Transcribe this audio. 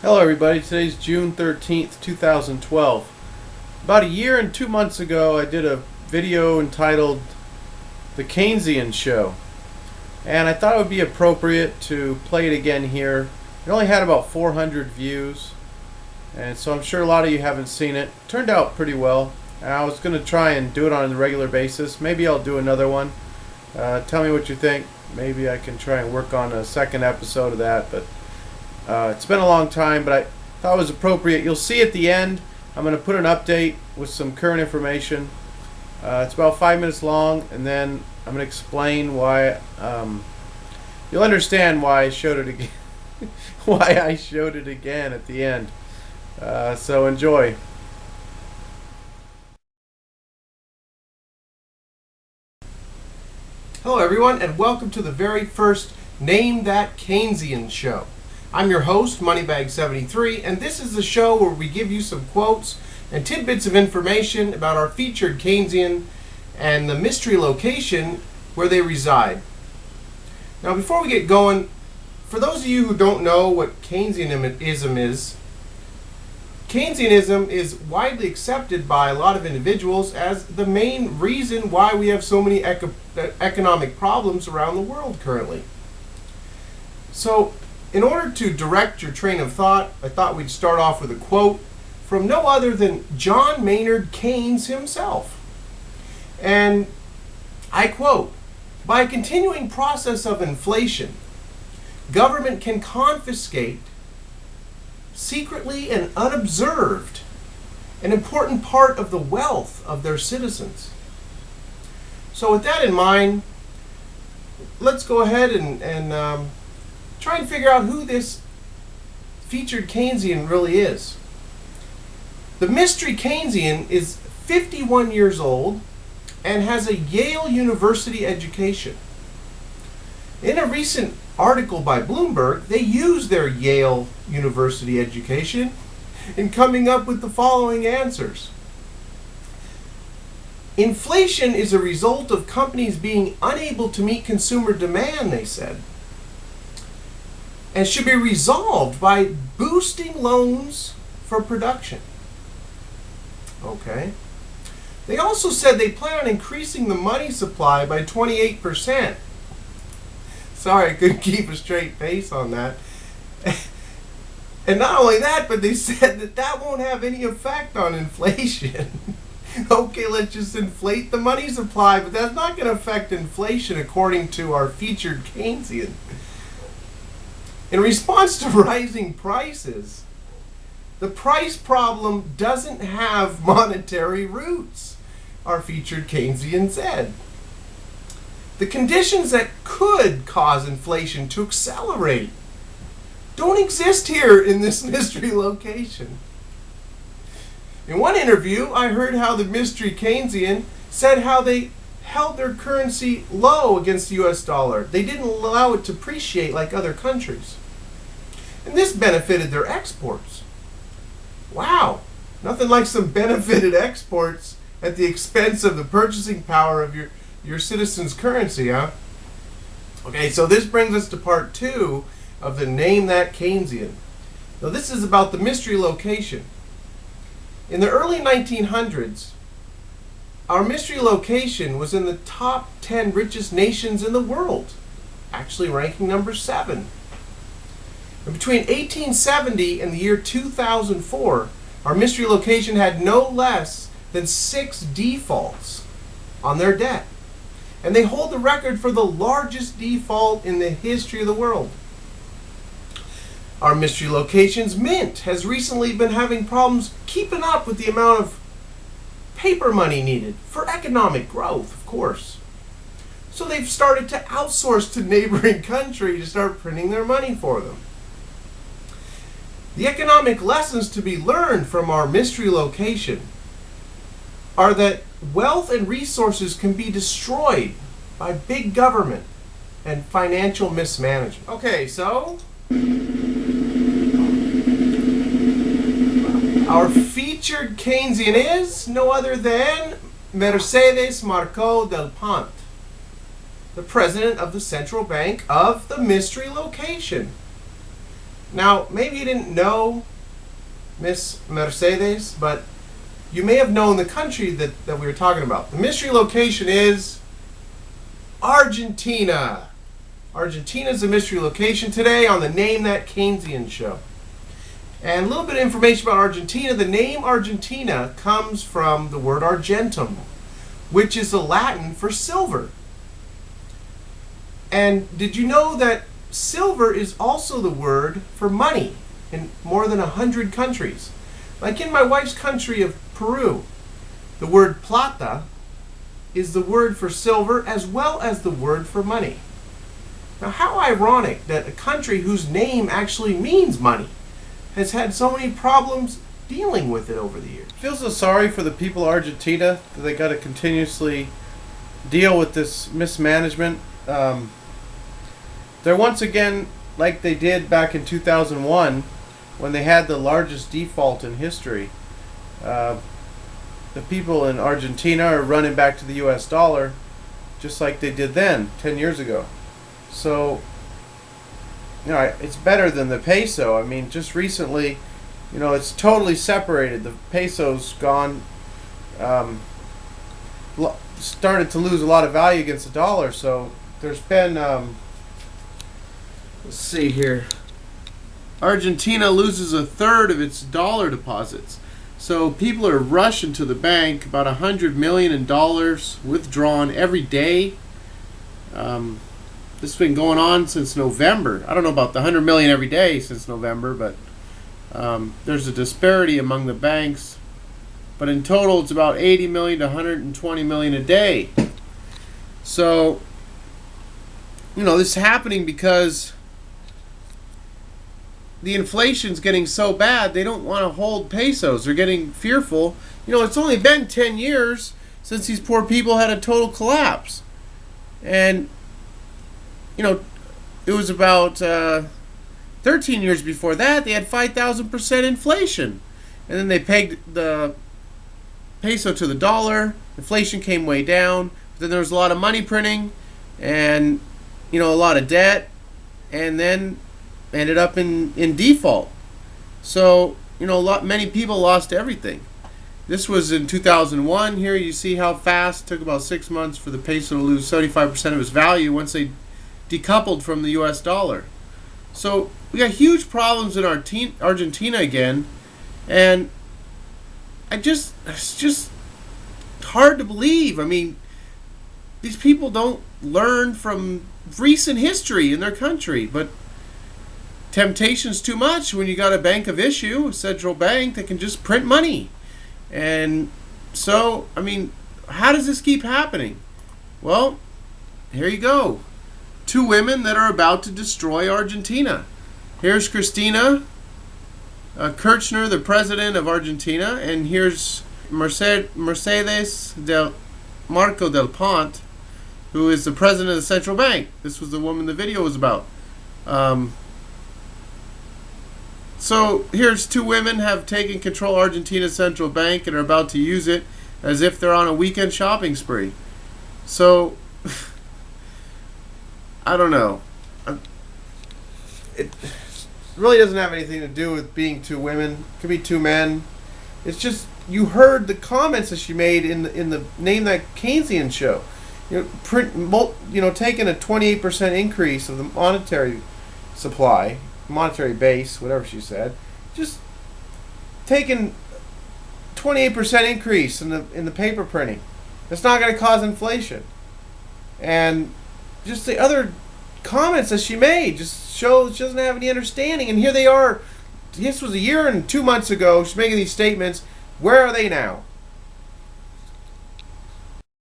Hello, everybody. Today's June 13th, 2012. About a year and 2 months ago, I did a video entitled The Keynesian Show. And I thought it would be appropriate to play it again here. It only had about 400 views. And so I'm sure a lot of you haven't seen it. It turned out pretty well. And I was going to try and do it on a regular basis. Maybe I'll do another one. Tell me what you think. Maybe I can try and work on a second episode of that. But it's been a long time, but I thought it was appropriate. You'll see at the end, I'm going to put an update with some current information. It's about 5 minutes long, and then I'm going to explain why. You'll understand why I showed it again. Why I showed it again at the end. So enjoy. Hello everyone, and welcome to the very first Name That Keynesian Show. I'm your host, Moneybag73, and this is the show where we give you some quotes and tidbits of information about our featured Keynesian and the mystery location where they reside. Now, before we get going, for those of you who don't know what Keynesianism is, Keynesianism is widely accepted by a lot of individuals as the main reason why we have so many economic problems around the world currently. So, in order to direct your train of thought, I thought we'd start off with a quote from no other than John Maynard Keynes himself. And I quote, "By a continuing process of inflation, government can confiscate secretly and unobserved an important part of the wealth of their citizens." So with that in mind, let's go ahead and try and figure out who this featured Keynesian really is. The mystery Keynesian is 51 years old and has a Yale University education. In a recent article by Bloomberg, they used their Yale University education in coming up with the following answers. Inflation is a result of companies being unable to meet consumer demand, they said, and should be resolved by boosting loans for production. Okay. They also said they plan on increasing the money supply by 28%. Sorry, I couldn't keep a straight face on that. And not only that, but they said that that won't have any effect on inflation. Okay, let's just inflate the money supply, but that's not going to affect inflation according to our featured Keynesian. In response to rising prices, the price problem doesn't have monetary roots, our featured Keynesian said. The conditions that could cause inflation to accelerate don't exist here in this mystery location. In one interview, I heard how the mystery Keynesian said how they held their currency low against the US dollar. They didn't allow it to appreciate like other countries. And this benefited their exports. Wow, nothing like some benefited exports at the expense of the purchasing power of your citizens' currency, huh? Okay, so this brings us to part 2 of the Name That Keynesian. Now this is about the mystery location. In the early 1900s, our mystery location was in the top 10 richest nations in the world, actually ranking number 7. And between 1870 and the year 2004, our mystery location had no less than 6 defaults on their debt. And they hold the record for the largest default in the history of the world. Our mystery location's mint has recently been having problems keeping up with the amount of paper money needed for economic growth, of course. So they've started to outsource to neighboring countries to start printing their money for them. The economic lessons to be learned from our mystery location are that wealth and resources can be destroyed by big government and financial mismanagement. Okay, so our featured Keynesian is no other than Mercedes Marcó del Pont, the president of the central bank of the mystery location. Now, maybe you didn't know Miss Mercedes, but you may have known the country that we were talking about. The mystery location is Argentina. Argentina is a mystery location today on the Name That Keynesian show. And a little bit of information about Argentina. The name Argentina comes from the word argentum, which is the Latin for silver. And did you know that silver is also the word for money in more than 100 countries? Like in my wife's country of Peru, the word plata is the word for silver as well as the word for money. Now, how ironic that a country whose name actually means money has had so many problems dealing with it over the years. I feel so sorry for the people of Argentina that they got to continuously deal with this mismanagement. They're once again, like they did back in 2001, when they had the largest default in history. The people in Argentina are running back to the US dollar, just like they did then, 10 years ago. So, it's better than the peso. I mean, just recently, it's totally separated. The peso's gone, started to lose a lot of value against the dollar. So there's been, let's see here. Argentina loses a third of its dollar deposits. So people are rushing to the bank, about $100 million in dollars withdrawn every day. This has been going on since November. I don't know about the $100 million every day since November, but there's a disparity among the banks. But in total, it's about $80 million to $120 million a day. So, this is happening because the inflation's getting so bad, they don't want to hold pesos. They're getting fearful. It's only been 10 years since these poor people had a total collapse. And it was about 13 years before that, they had 5,000% inflation. And then they pegged the peso to the dollar. Inflation came way down. Then there was a lot of money printing and, a lot of debt. And then ended up in default. So, many people lost everything. This was in 2001. Here you see how fast it took about 6 months for the peso to lose 75% of its value once they decoupled from the US dollar. So we got huge problems in Argentina again, and it's just hard to believe. I mean, these people don't learn from recent history in their country, but temptation's too much when you got a bank of issue, a central bank that can just print money. And so, how does this keep happening? Well, here you go. 2 women that are about to destroy Argentina. Here's Cristina Kirchner, the president of Argentina, and here's Mercedes del Marco del Pont, who is the president of the central bank. This was the woman the video was about. So here's 2 women have taken control of Argentina's central bank and are about to use it as if they're on a weekend shopping spree. So I don't know. It really doesn't have anything to do with being 2 women. It could be 2 men. It's just, you heard the comments that she made in the Name That Keynesian show. Taking a 28% increase of the monetary supply, monetary base, whatever she said, just taking 28% increase in the paper printing. That's not going to cause inflation. And just the other comments that she made just shows she doesn't have any understanding. And here they are. This was a year and 2 months ago. She's making these statements. Where are they now?